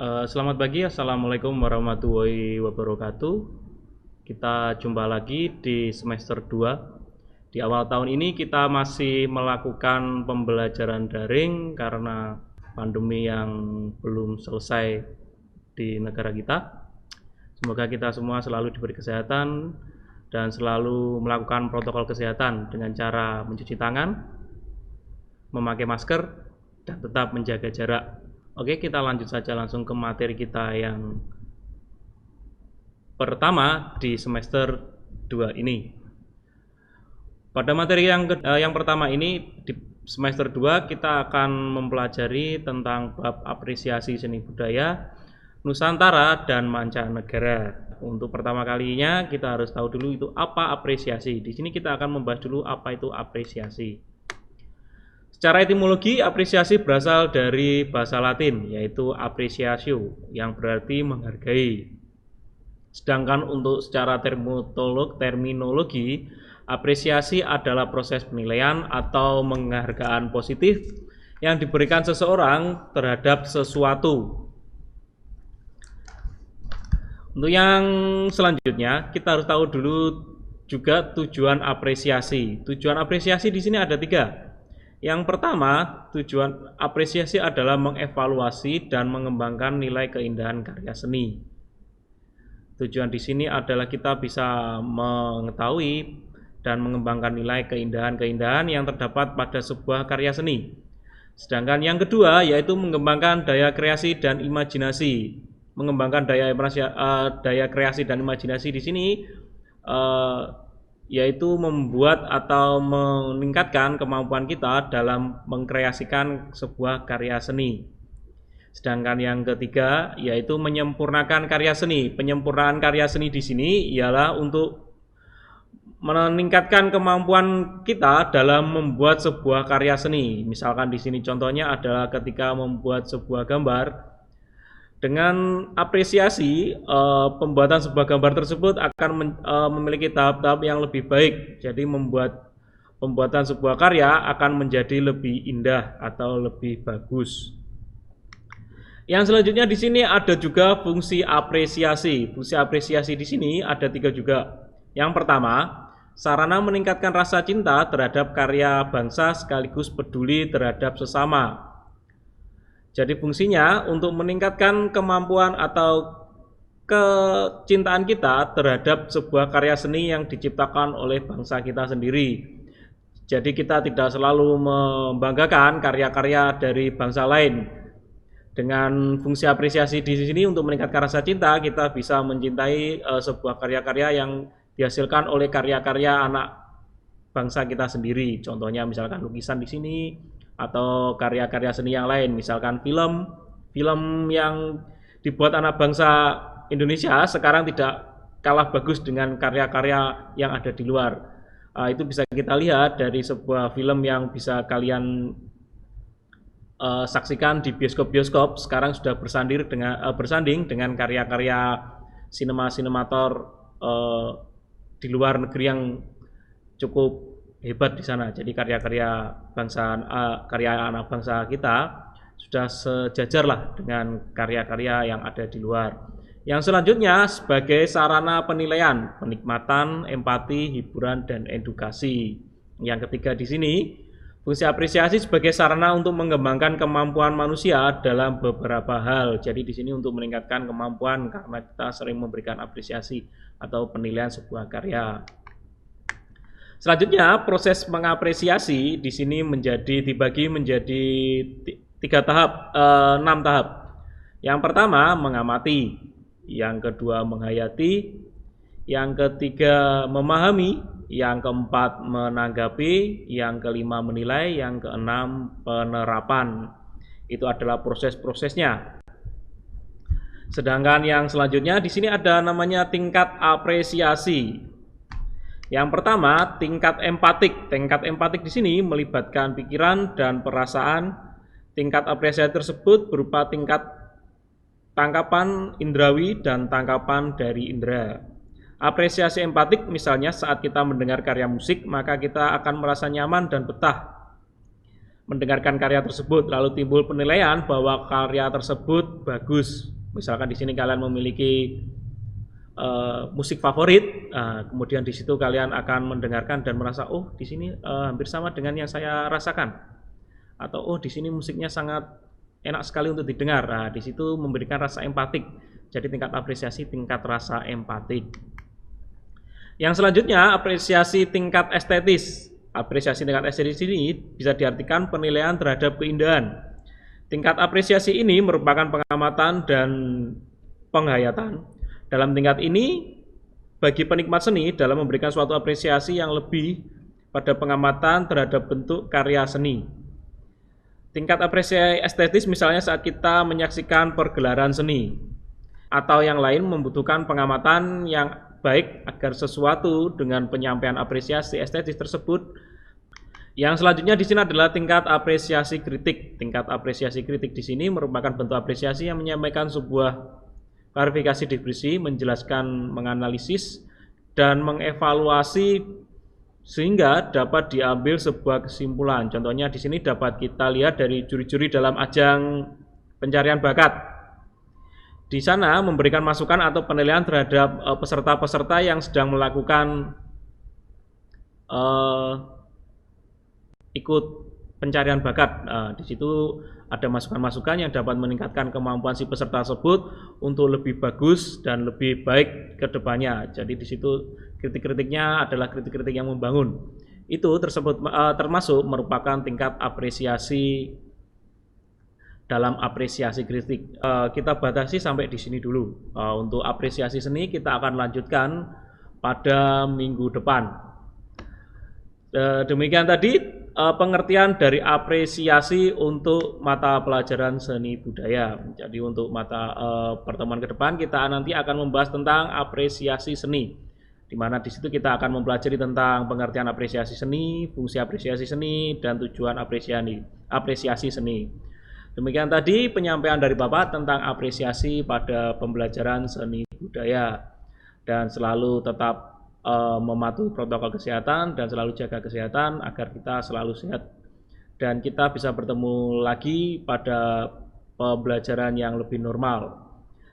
Selamat pagi, Assalamualaikum warahmatullahi wabarakatuh. Kita jumpa lagi di semester 2. Di awal tahun ini kita masih melakukan pembelajaran daring karena pandemi yang belum selesai di negara kita. Semoga kita semua selalu diberi kesehatan dan selalu melakukan protokol kesehatan dengan cara mencuci tangan, memakai masker, dan tetap menjaga jarak. Oke, kita lanjut saja langsung ke materi kita yang pertama di semester 2 ini. Pada materi yang pertama ini di semester 2 kita akan mempelajari tentang bab apresiasi seni budaya Nusantara dan mancanegara. Untuk pertama kalinya kita harus tahu dulu itu apa apresiasi. Di sini kita akan membahas dulu apa itu apresiasi. Secara etimologi, apresiasi berasal dari bahasa Latin, yaitu appreciatio, yang berarti menghargai. Sedangkan untuk secara terminologi, apresiasi adalah proses penilaian atau penghargaan positif yang diberikan seseorang terhadap sesuatu. Untuk yang selanjutnya, kita harus tahu dulu juga tujuan apresiasi. Tujuan apresiasi di sini ada 3. Yang pertama, tujuan apresiasi adalah mengevaluasi dan mengembangkan nilai keindahan karya seni. Tujuan di sini adalah kita bisa mengetahui dan mengembangkan nilai keindahan-keindahan yang terdapat pada sebuah karya seni. Sedangkan yang kedua yaitu mengembangkan daya kreasi dan imajinasi. Mengembangkan daya kreasi dan imajinasi di sini yaitu membuat atau meningkatkan kemampuan kita dalam mengkreasikan sebuah karya seni. Sedangkan yang ketiga yaitu menyempurnakan karya seni. Penyempurnaan karya seni di sini ialah untuk meningkatkan kemampuan kita dalam membuat sebuah karya seni. Misalkan di sini contohnya adalah ketika membuat sebuah gambar. Dengan apresiasi, pembuatan sebuah gambar tersebut akan memiliki tahap-tahap yang lebih baik. Jadi pembuatan sebuah karya akan menjadi lebih indah atau lebih bagus. Yang selanjutnya di sini ada juga fungsi apresiasi. Fungsi apresiasi di sini ada 3 juga. Yang pertama, sarana meningkatkan rasa cinta terhadap karya bangsa sekaligus peduli terhadap sesama. Jadi fungsinya untuk meningkatkan kemampuan atau kecintaan kita terhadap sebuah karya seni yang diciptakan oleh bangsa kita sendiri. Jadi kita tidak selalu membanggakan karya-karya dari bangsa lain. Dengan fungsi apresiasi di sini untuk meningkatkan rasa cinta, kita bisa mencintai sebuah karya-karya yang dihasilkan oleh karya-karya anak bangsa kita sendiri. Contohnya misalkan lukisan di sini, atau karya-karya seni yang lain, misalkan film yang dibuat anak bangsa Indonesia sekarang tidak kalah bagus dengan karya-karya yang ada di luar. Itu bisa kita lihat dari sebuah film yang bisa kalian saksikan di bioskop-bioskop. Sekarang sudah bersanding dengan karya-karya sinemator di luar negeri yang cukup hebat di sana. Jadi karya-karya anak bangsa kita sudah sejajar lah dengan karya-karya yang ada di luar. Yang selanjutnya sebagai sarana penilaian, penikmatan, empati, hiburan, dan edukasi. Yang ketiga di sini, fungsi apresiasi sebagai sarana untuk mengembangkan kemampuan manusia dalam beberapa hal. Jadi di sini untuk meningkatkan kemampuan karena kita sering memberikan apresiasi atau penilaian sebuah karya. Selanjutnya, proses mengapresiasi di sini dibagi menjadi 6 tahap. Yang pertama, mengamati. Yang kedua, menghayati. Yang ketiga, memahami. Yang keempat, menanggapi. Yang kelima, menilai. Yang keenam, penerapan. Itu adalah proses-prosesnya. Sedangkan yang selanjutnya di sini ada namanya tingkat apresiasi. Yang pertama, tingkat empatik. Tingkat empatik di sini melibatkan pikiran dan perasaan. Tingkat apresiasi tersebut berupa tingkat tangkapan indrawi dan tangkapan dari indera. Apresiasi empatik misalnya saat kita mendengar karya musik, maka kita akan merasa nyaman dan betah. mendengarkan karya tersebut lalu timbul penilaian bahwa karya tersebut bagus. Misalkan di sini kalian memiliki musik favorit, kemudian di situ kalian akan mendengarkan dan merasa oh di sini hampir sama dengan yang saya rasakan, atau oh di sini musiknya sangat enak sekali untuk didengar. Nah, di situ memberikan rasa empatik. Jadi tingkat apresiasi tingkat rasa empatik. Yang selanjutnya apresiasi tingkat estetis. Apresiasi tingkat estetis ini bisa diartikan penilaian terhadap keindahan. Tingkat apresiasi ini merupakan pengamatan dan penghayatan. Dalam tingkat ini, bagi penikmat seni dalam memberikan suatu apresiasi yang lebih pada pengamatan terhadap bentuk karya seni. Tingkat apresiasi estetis misalnya saat kita menyaksikan pergelaran seni, atau yang lain membutuhkan pengamatan yang baik agar sesuatu dengan penyampaian apresiasi estetis tersebut. Yang selanjutnya di sini adalah tingkat apresiasi kritik. Tingkat apresiasi kritik di sini merupakan bentuk apresiasi yang menyampaikan sebuah klarifikasi deskripsi, menjelaskan, menganalisis, dan mengevaluasi sehingga dapat diambil sebuah kesimpulan. Contohnya di sini dapat kita lihat dari juri-juri dalam ajang pencarian bakat. Di sana memberikan masukan atau penilaian terhadap peserta-peserta yang sedang melakukan ikut pencarian bakat. Di situ ada masukan-masukan yang dapat meningkatkan kemampuan si peserta tersebut untuk lebih bagus dan lebih baik ke depannya. Jadi di situ kritik-kritiknya adalah kritik-kritik yang membangun. Itu tersebut termasuk merupakan tingkat apresiasi dalam apresiasi kritik. Kita batasi sampai di sini dulu. Untuk apresiasi seni kita akan lanjutkan pada minggu depan. Demikian tadi pengertian dari apresiasi untuk mata pelajaran seni budaya. Jadi untuk mata pertemuan ke depan kita nanti akan membahas tentang apresiasi seni, di mana di situ kita akan mempelajari tentang pengertian apresiasi seni, fungsi apresiasi seni, dan tujuan apresiasi seni. Demikian tadi penyampaian dari Bapak tentang apresiasi pada pembelajaran seni budaya, dan selalu tetap mematuhi protokol kesehatan dan selalu jaga kesehatan agar kita selalu sehat dan kita bisa bertemu lagi pada pembelajaran yang lebih normal.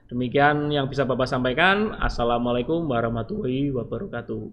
Demikian yang bisa Bapak sampaikan. Assalamualaikum warahmatullahi wabarakatuh.